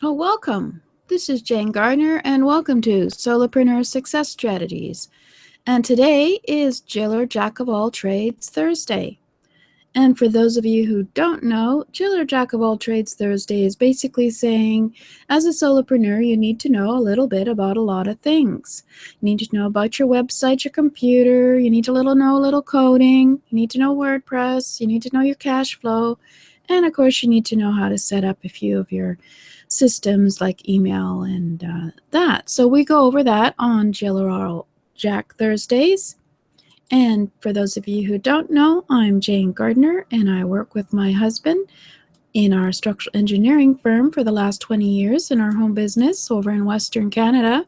Oh, welcome. This is Jane Gardner, and welcome to Solopreneur Success Strategies. And today is Jill or Jack of All Trades Thursday. And for those of you who don't know, Jill or Jack of All Trades Thursday is basically saying, as a solopreneur, you need to know a little bit about a lot of things. You need to know about your website, your computer, you need to know a little coding, you need to know WordPress, you need to know your cash flow, and of course, you need to know how to set up a few of your systems like email and that. So we go over that on Jill or Jack Thursdays. And for those of you who don't know, I'm Jane Gardner, and I work with my husband in our structural engineering firm for the last 20 years in our home business over in Western Canada.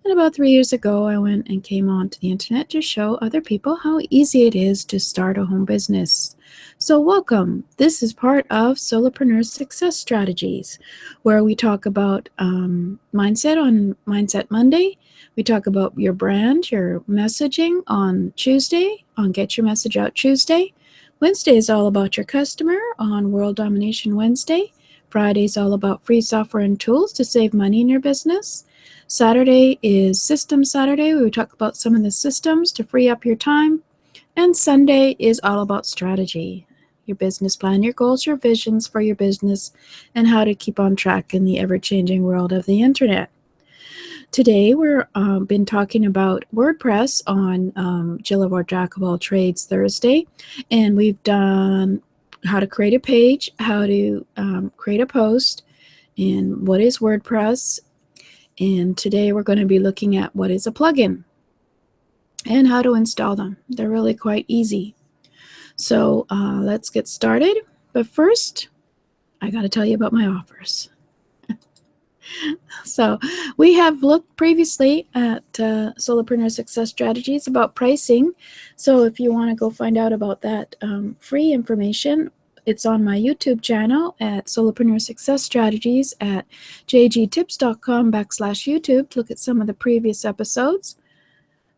And about 3 years ago, I went and came onto the internet to show other people how easy it is to start a home business. So welcome. This is part of Solopreneur Success Strategies, where we talk about mindset on Mindset Monday. We talk about your brand, your messaging on Tuesday, on Get Your Message Out Tuesday. Wednesday is all about your customer on World Domination Wednesday. Friday is all about free software and tools to save money in your business. Saturday is System Saturday. We talk about some of the systems to free up your time. And Sunday is all about strategy, your business plan, your goals, your visions for your business, and how to keep on track in the ever-changing world of the internet. Today, we're been talking about WordPress on Jill or Jack of All Trades Thursday, and we've done how to create a page, how to create a post, and what is WordPress. And today we're going to be looking at what is a plugin and how to install them. They're really quite easy. So let's get started. But first, I got to tell you about my offers. So we have looked previously at Solopreneur Success Strategies about pricing. So if you want to go find out about that free information, it's on my YouTube channel at Solopreneur Success Strategies at jgtips.com/YouTube to look at some of the previous episodes.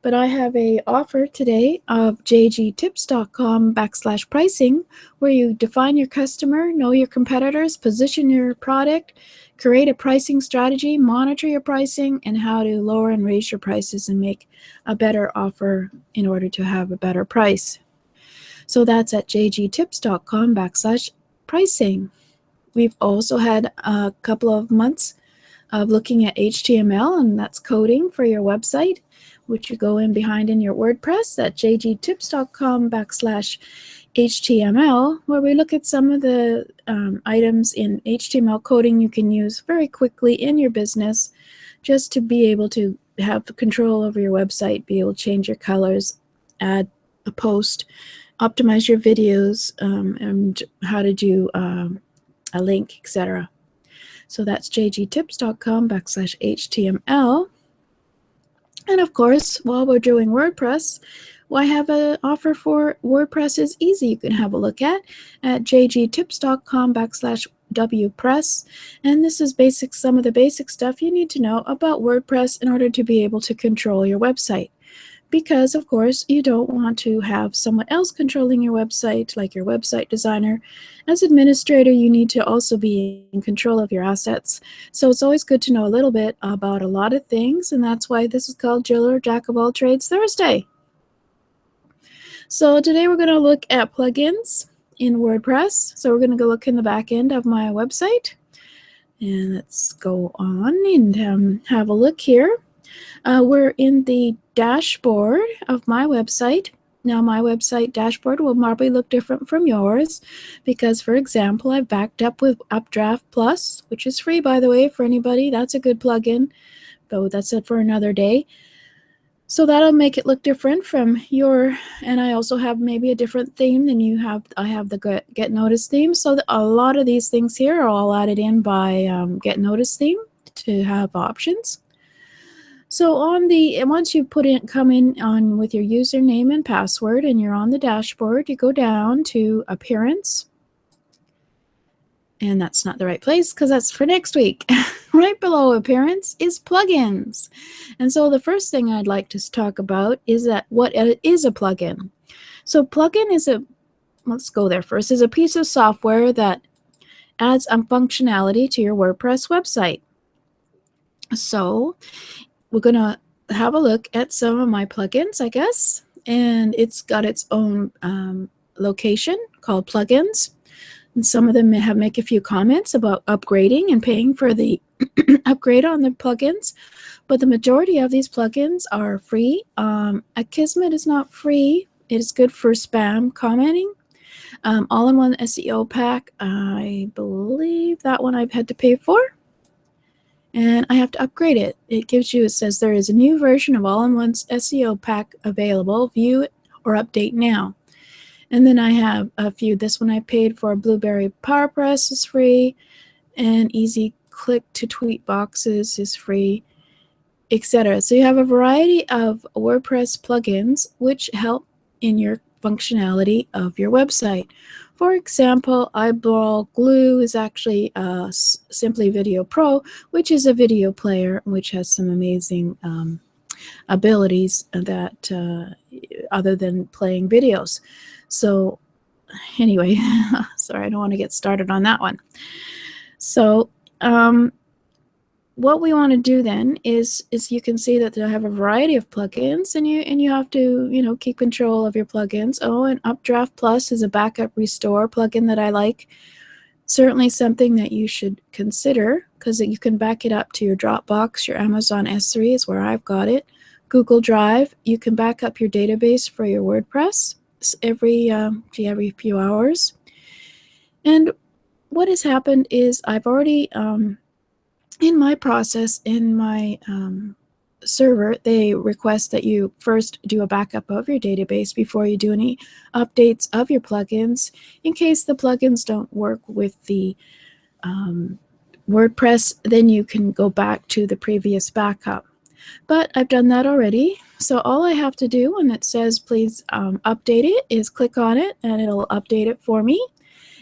But I have a offer today of jgtips.com/pricing, where you define your customer, know your competitors, position your product, create a pricing strategy, monitor your pricing, and how to lower and raise your prices and make a better offer in order to have a better price. So that's at jgtips.com/pricing. We've also had a couple of months of looking at HTML, and that's coding for your website, which you go in behind in your WordPress at jgtips.com/HTML, where we look at some of the items in HTML coding you can use very quickly in your business just to be able to have control over your website, be able to change your colors, add a post, optimize your videos, and how to do a link, etc. So that's jgtips.com/HTML. And of course, while we're doing WordPress, I have an offer for WordPress is Easy you can have a look at jgtips.com/WPress. And this is some of the basic stuff you need to know about WordPress in order to be able to control your website. Because, of course, you don't want to have someone else controlling your website, like your website designer. As administrator, you need to also be in control of your assets. So it's always good to know a little bit about a lot of things, and that's why this is called Jill or Jack of All Trades Thursday. So today we're going to look at plugins in WordPress. So we're going to go look in the back end of my website. And let's go on and have a look here. We're in the dashboard of my website. Now, my website dashboard will probably look different from yours because, for example, I've backed up with Updraft Plus, which is free, by the way, for anybody. That's a good plugin, but that's it for another day. So that'll make it look different from and I also have maybe a different theme than you have. I have the Get Noticed theme. So a lot of these things here are all added in by Get Noticed theme to have options. So once you come in on with your username and password and you're on the dashboard, you go down to Appearance. And that's not the right place because that's for next week. Right below Appearance is Plugins. And so the first thing I'd like to talk about is what is a plugin. So plugin is let's go there first, is a piece of software that adds functionality to your WordPress website. So we're going to have a look at some of my plugins, I guess. And it's got its own location called plugins. And some of them make a few comments about upgrading and paying for the upgrade on the plugins. But the majority of these plugins are free. Akismet is not free. It is good for spam commenting. All-in-one SEO pack, I believe that one I've had to pay for. And I have to upgrade it. It says there is a new version of All-in-one SEO pack available. View it or update now. And then I have a few. This one I paid for. Blueberry PowerPress is free. And Easy Click to Tweet Boxes is free, etc. So you have a variety of WordPress plugins which help in your functionality of your website. For example, Eyeball Glue is actually Simply Video Pro, which is a video player which has some amazing abilities that other than playing videos. So anyway, sorry, I don't want to get started on that one. So what we want to do then is you can see that they have a variety of plugins, and you have to keep control of your plugins. Oh, and Updraft Plus is a backup restore plugin that I like. Certainly something that you should consider, because you can back it up to your Dropbox. Your Amazon S3 is where I've got it. Google Drive, you can back up your database for your WordPress every few hours. And what has happened is I've already in my process, in my server, they request that you first do a backup of your database before you do any updates of your plugins, in case the plugins don't work with the WordPress. Then you can go back to the previous backup. But I've done that already. So all I have to do when it says please update it is click on it, and it'll update it for me.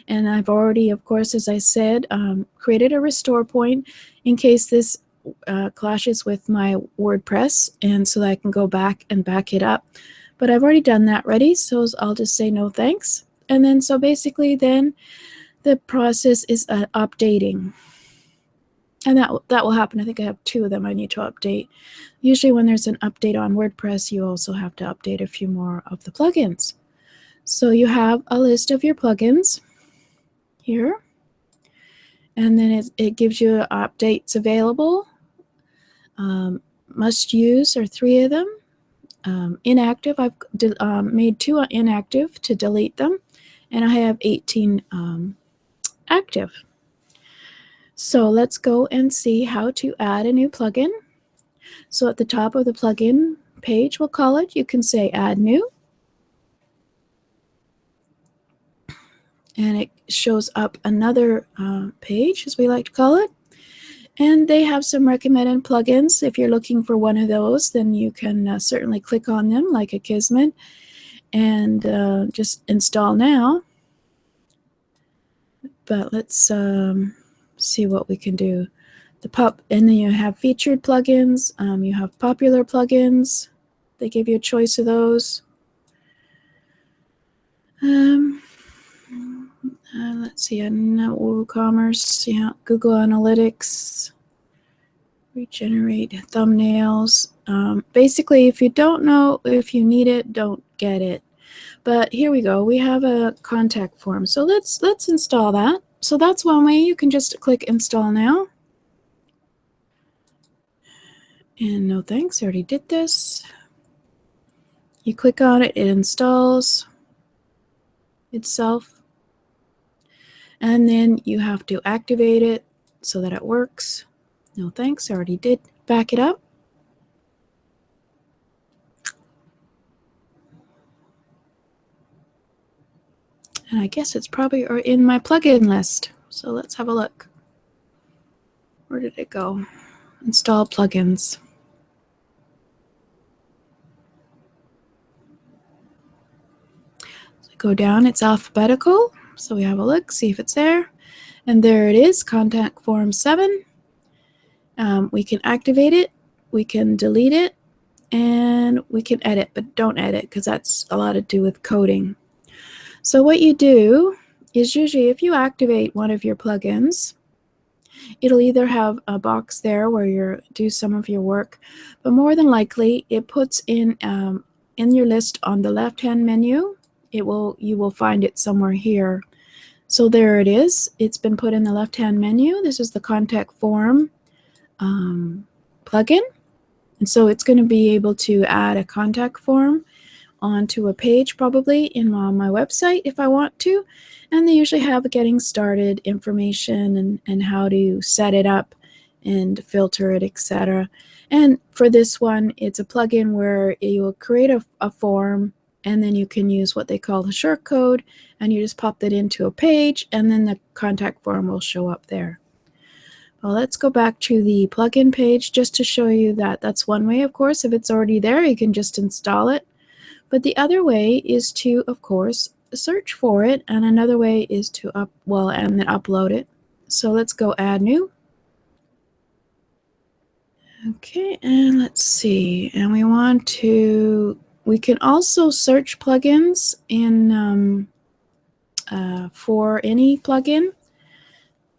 And I've already, of course, as I said, created a restore point in case this clashes with my WordPress, and so that I can go back and back it up. But I've already done that ready, so I'll just say no thanks. And then so basically then the process is updating. And that will happen. I think I have 2 of them I need to update. Usually when there's an update on WordPress, you also have to update a few more of the plugins. So you have a list of your plugins here, and then it gives you updates available. Must use are 3 of them. Inactive, I've made 2 inactive to delete them, and I have 18 active. So let's go and see how to add a new plugin. So at the top of the plugin page, we'll call it, you can say add new. And it shows up another page, as we like to call it. And they have some recommended plugins. If you're looking for one of those, then you can certainly click on them, like Akismet, and just install now. But let's see what we can do. And then you have featured plugins. You have popular plugins. They give you a choice of those. Let's see, WooCommerce, yeah, Google Analytics, regenerate thumbnails. Basically, if you don't know if you need it, don't get it. But here we go. We have a contact form. So let's install that. So that's one way. You can just click install now. And no thanks, I already did this. You click on it, it installs itself. And then you have to activate it so that it works. No thanks, I already did. Back it up. And I guess it's probably in my plugin list. So let's have a look. Where did it go? Install plugins. So go down, it's alphabetical. So we have a look, see if it's there. And there it is, contact form 7. We can activate it, we can delete it, and we can edit, but don't edit because that's a lot to do with coding. So what you do is usually if you activate one of your plugins, it'll either have a box there where you do some of your work, but more than likely it puts in your list on the left-hand menu. You will find it somewhere here. So there it is. It's been put in the left-hand menu. This is the contact form plugin. And so it's going to be able to add a contact form onto a page probably on my website if I want to. And they usually have getting started information and how to set it up and filter it, etc. And for this one, it's a plugin where you will create a form, and then you can use what they call the short code, and you just pop that into a page, and then the contact form will show up there. Well, let's go back to the plugin page just to show you that that's one way. Of course, if it's already there, you can just install it. But the other way is to, of course, search for it, and another way is to and then upload it. So let's go add new. Okay, and let's see. And we can also search plugins in for any plugin.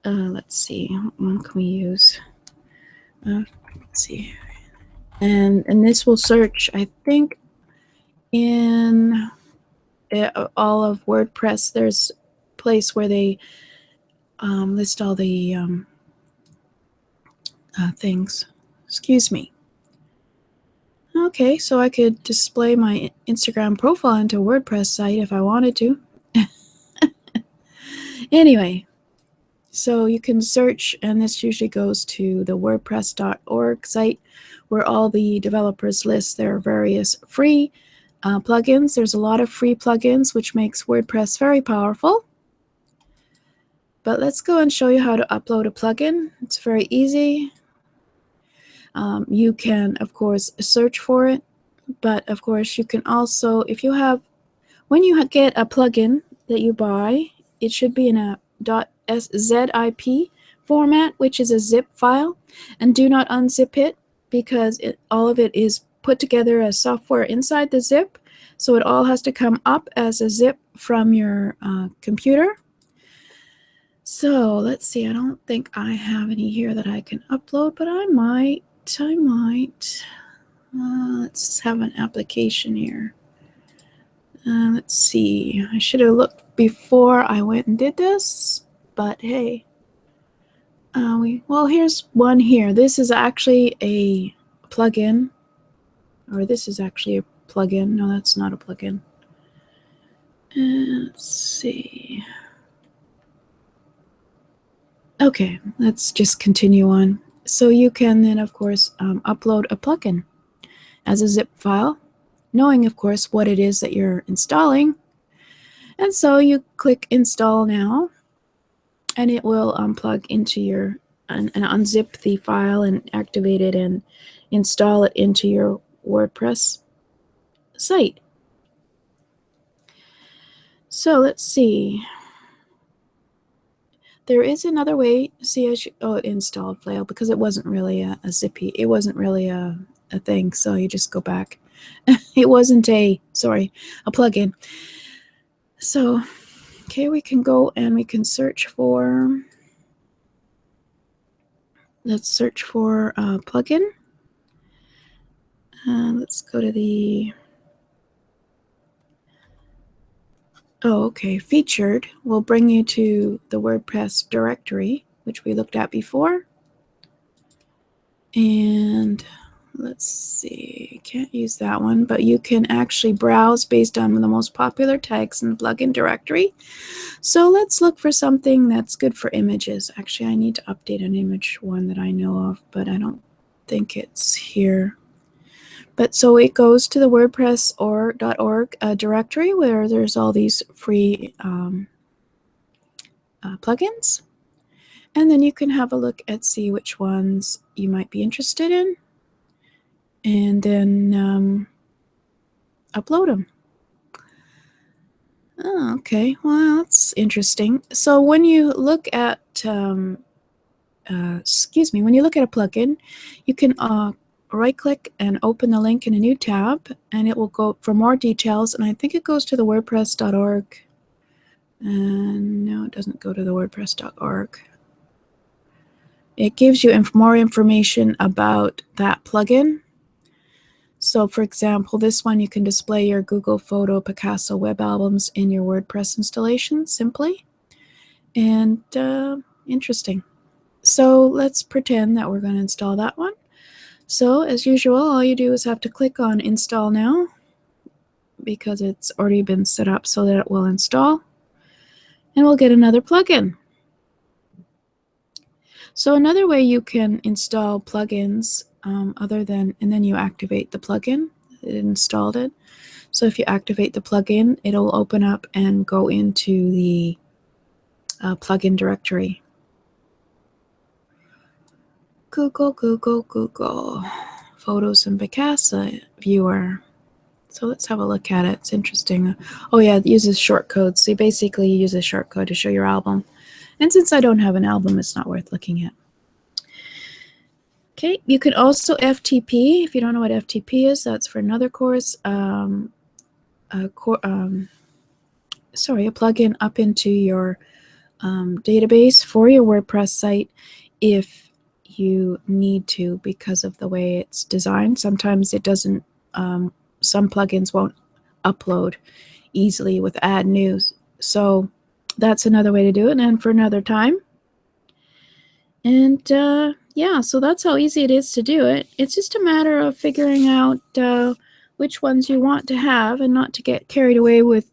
Let's see, what one can we use? Let's see. And this will search, I think, in all of WordPress. There's a place where they list all the things. Excuse me. Okay, so I could display my Instagram profile into a WordPress site if I wanted to. Anyway, so you can search, and this usually goes to the wordpress.org site where all the developers list their various free plugins. There's a lot of free plugins, which makes WordPress very powerful. But let's go and show you how to upload a plugin. It's very easy. You can, of course, search for it, but of course you can also, when you get a plugin that you buy, it should be in a .zip format, which is a zip file, and do not unzip it because all of it is put together as software inside the zip, so it all has to come up as a zip from your computer. So let's see, I don't think I have any here that I can upload, but I might. Let's have an application here. Let's see, I should have looked before I went and did this, but hey. Well, here's one here. This is actually a plugin, or this is actually a plugin. No, that's not a plugin. Let's see. Okay, let's just continue on. So you can then, of course, upload a plugin as a zip file, knowing, of course, what it is that you're installing. And so you click Install Now, and it will unplug into your, and unzip the file and activate it and install it into your WordPress site. So let's see. There is another way. See, it installed failed because it wasn't really a zippy. It wasn't really a thing. So you just go back. It wasn't a plugin. So, okay, we can go and we can search for. Let's search for a plugin. Let's go to the. Oh, okay. Featured will bring you to the WordPress directory, which we looked at before. And let's see, can't use that one, but you can actually browse based on the most popular tags in the plugin directory. So let's look for something that's good for images. Actually, I need to update an image one that I know of, but I don't think it's here. But so it goes to the WordPress.org directory where there's all these free plugins. And then you can have a look and see which ones you might be interested in, and then upload them. Oh, okay, well, that's interesting. So when you look at, when you look at a plugin, you can right-click and open the link in a new tab, and it will go for more details, and I think it goes to the WordPress.org And no, it doesn't go to the wordpress.org. It gives you more information about that plugin. So for example, this one, you can display your Google Photo Picasso web albums in your WordPress installation simply. And interesting. So let's pretend that we're going to install that one. So as usual, all you do is have to click on Install Now, because it's already been set up so that it will install. And we'll get another plugin. So another way you can install plugins and then you activate the plugin. It installed it. So if you activate the plugin, it'll open up and go into the plugin directory. Google, Photos and Picasso viewer. So let's have a look at it. It's interesting. Oh yeah, it uses shortcodes. So you basically use a shortcode to show your album. And since I don't have an album, it's not worth looking at. Okay, you can also FTP. If you don't know what FTP is, that's for another course. A plugin up into your database for your WordPress site if you need to, because of the way it's designed. Sometimes it doesn't, some plugins won't upload easily with add new. So that's another way to do it, and for another time. And yeah, so that's how easy it is to do it. It's just a matter of figuring out which ones you want to have and not to get carried away with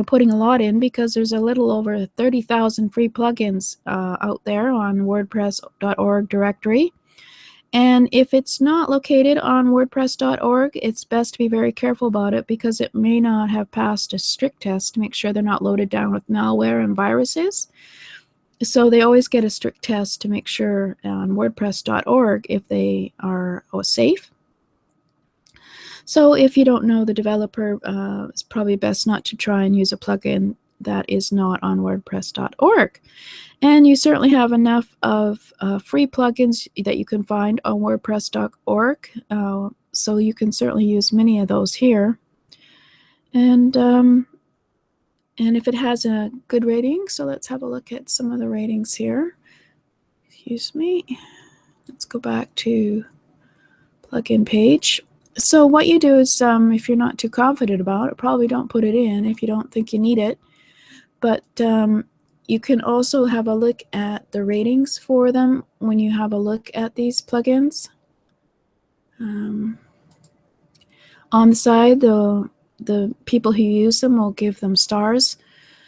putting a lot in, because there's a little over 30,000 free plugins out there on wordpress.org directory. And if it's not located on wordpress.org, it's best to be very careful about it, because it may not have passed a strict test to make sure they're not loaded down with malware and viruses. So they always get a strict test to make sure on wordpress.org if they are safe. So if you don't know the developer, it's probably best not to try and use a plugin that is not on wordpress.org. And you certainly have enough of free plugins that you can find on wordpress.org. So you can certainly use many of those here. And if it has a good rating, so let's have a look at some of the ratings here. Excuse me. Let's go back to plugin page. So what you do is, if you're not too confident about it, probably don't put it in if you don't think you need it. But you can also have a look at the ratings for them when you have a look at these plugins. On the side, the people who use them will give them stars.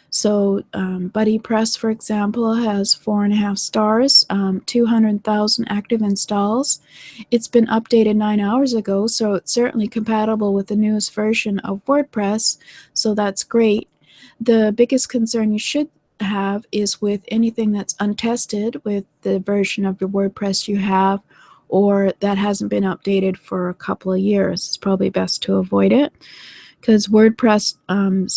So Buddy Press, for example, has 4.5 stars, 200,000 active installs. It's been updated 9 hours ago, so it's certainly compatible with the newest version of WordPress, so that's great. The biggest concern you should have is with anything that's untested with the version of your WordPress you have, or that hasn't been updated for a couple of years. It's probably best to avoid it, because WordPress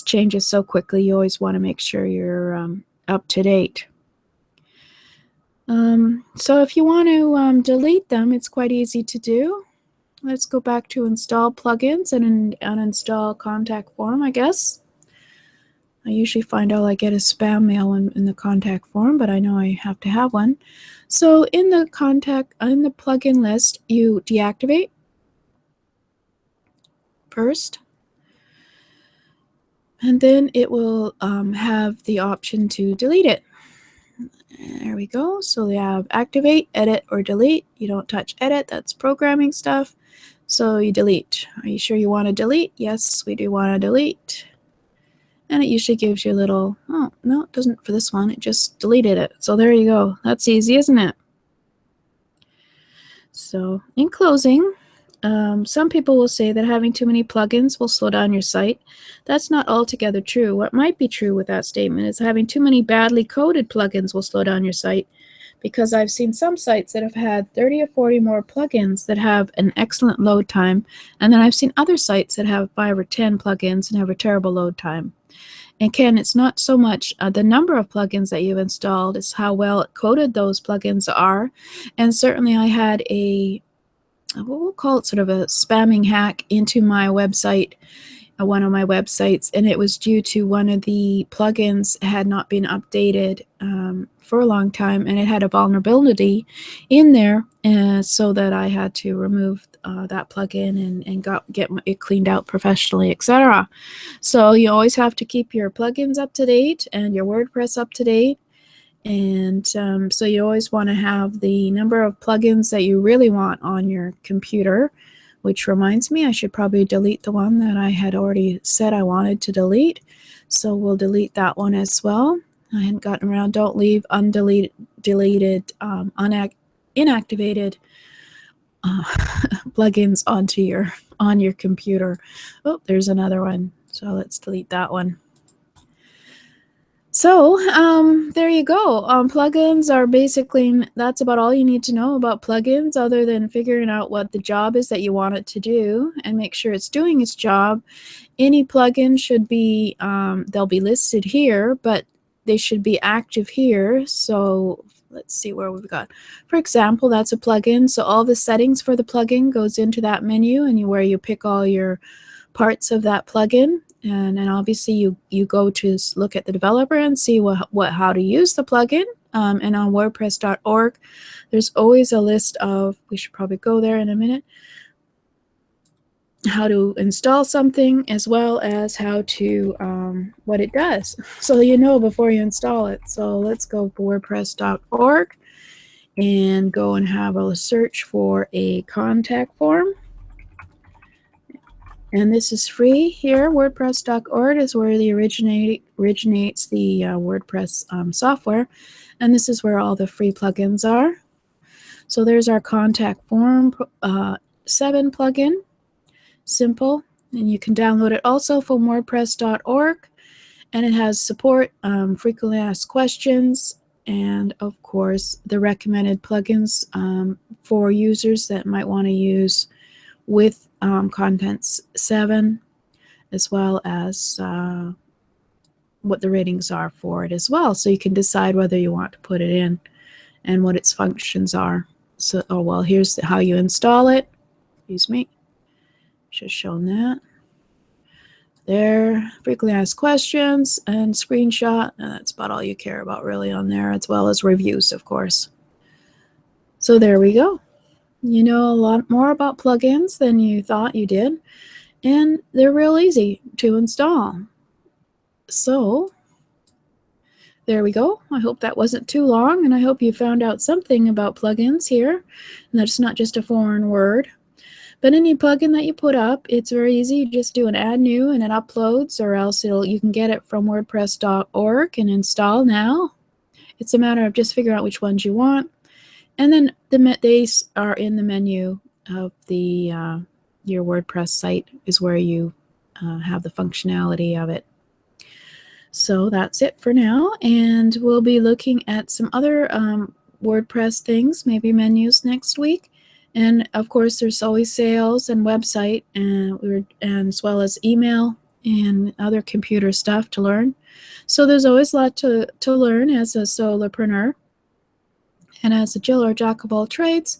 changes so quickly. You always want to make sure you're up to date. So if you want to delete them, it's quite easy to do. Let's go back to install plugins and uninstall contact form, I guess. I usually find all I get is spam mail in the contact form, but I know I have to have one. So in the plugin list, you deactivate first. And then it will have the option to delete it. There we go. So we have activate, edit, or delete. You don't touch edit. That's programming stuff. So you delete. Are you sure you want to delete? Yes, we do want to delete. And it usually gives you a little, oh, no, it doesn't for this one. It just deleted it. So there you go. That's easy, isn't it? So in closing, some people will say that having too many plugins will slow down your site. That's not altogether true. What might be true with that statement is having too many badly coded plugins will slow down your site, because I've seen some sites that have had 30 or 40 more plugins that have an excellent load time, and then I've seen other sites that have 5 or 10 plugins and have a terrible load time. And Ken, it's not so much the number of plugins that you've installed, it's how well coded those plugins are. And certainly I had we'll call it sort of a spamming hack into my website one of my websites, and it was due to one of the plugins had not been updated for a long time, and it had a vulnerability in there, so that I had to remove that plugin and get it cleaned out professionally, etc. So you always have to keep your plugins up to date and your WordPress up to date. And so you always want to have the number of plugins that you really want on your computer, which reminds me I should probably delete the one that I had already said I wanted to delete. So we'll delete that one as well. I hadn't gotten around. Don't leave deleted, inactivated plugins on your computer. Oh, there's another one. So let's delete that one. So there you go. Plugins are basically, that's about all you need to know about plugins, other than figuring out what the job is that you want it to do and make sure it's doing its job. Any plugin should be, they'll be listed here, but they should be active here. So let's see where we've got. For example, that's a plugin. So all the settings for the plugin goes into that menu, and where you pick all your parts of that plugin. And then obviously you go to look at the developer and see how to use the plugin. And on WordPress.org, there's always a list of, we should probably go there in a minute, how to install something, as well as how to, what it does. So you know before you install it. So let's go to WordPress.org and go and have a search for a contact form. And this is free here. WordPress.org is where the originates the WordPress software. And this is where all the free plugins are. So there's our contact form 7 plugin. Simple. And you can download it also from WordPress.org. And it has support, frequently asked questions, and of course the recommended plugins for users that might want to use with Contents 7, as well as what the ratings are for it as well. So you can decide whether you want to put it in and what its functions are. So, oh well, here's how you install it. Excuse me. Should have shown that. There, frequently asked questions and screenshot, and that's about all you care about really on there, as well as reviews, of course. So there we go. You know a lot more about plugins than you thought you did, and they're real easy to install. So there we go. I hope that wasn't too long, and I hope you found out something about plugins here, and that it's not just a foreign word. But any plugin that you put up, it's very easy. You just do an add new and it uploads, or else you can get it from WordPress.org and install now. It's a matter of just figuring out which ones you want. And then they are in the menu of the your WordPress site is where you have the functionality of it. So that's it for now, and we'll be looking at some other WordPress things, maybe menus next week. And of course, there's always sales and website, and as well as email and other computer stuff to learn. So there's always a lot to learn as a solopreneur. And as a Jill or Jack of all trades,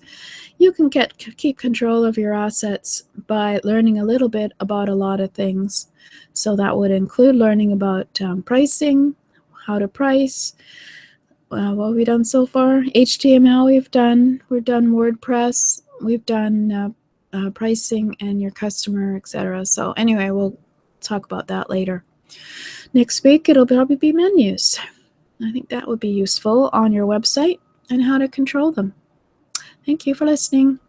you can keep control of your assets by learning a little bit about a lot of things. So that would include learning about pricing, how to price. What have we done so far? HTML we've done WordPress, we've done pricing and your customer, etc. So anyway, we'll talk about that later. Next week, it'll probably be menus. I think that would be useful on your website and how to control them. Thank you for listening.